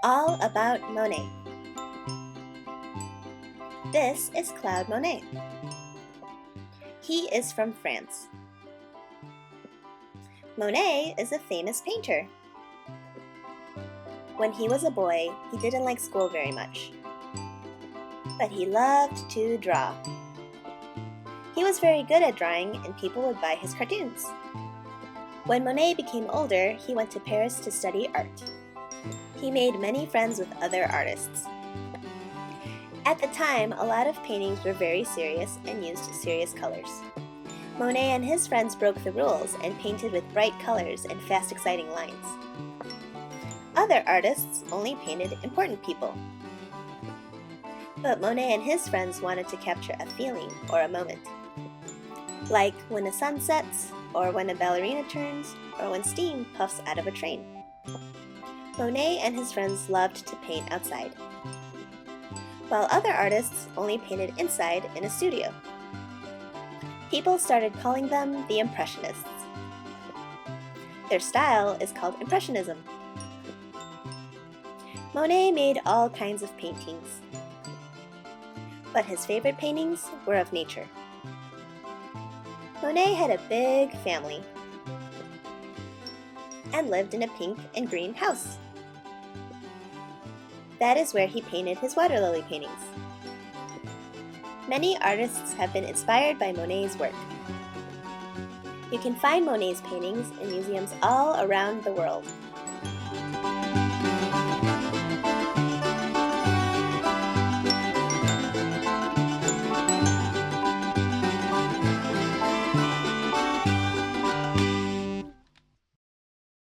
All about Monet. This is Claude Monet. He is from France. Monet is a famous painter. When he was a boy, he didn't like school very much, but he loved to draw. He was very good at drawing, and people would buy his cartoons. When Monet became older, he went to Paris to study art. He made many friends with other artists. At the time, a lot of paintings were very serious and used serious colors. Monet and his friends broke the rules and painted with bright colors and fast, exciting lines. Other artists only painted important people. But Monet and his friends wanted to capture a feeling or a moment, like when the sun sets, or when a ballerina turns, or when steam puffs out of a train. Monet and his friends loved to paint outside, while other artists only painted inside in a studio. People started calling them the Impressionists. Their style is called Impressionism. Monet made all kinds of paintings, but his favorite paintings were of nature. Monet had a big family and lived in a pink and green house. That is where he painted his waterlily paintings. Many artists have been inspired by Monet's work. You can find Monet's paintings in museums all around the world.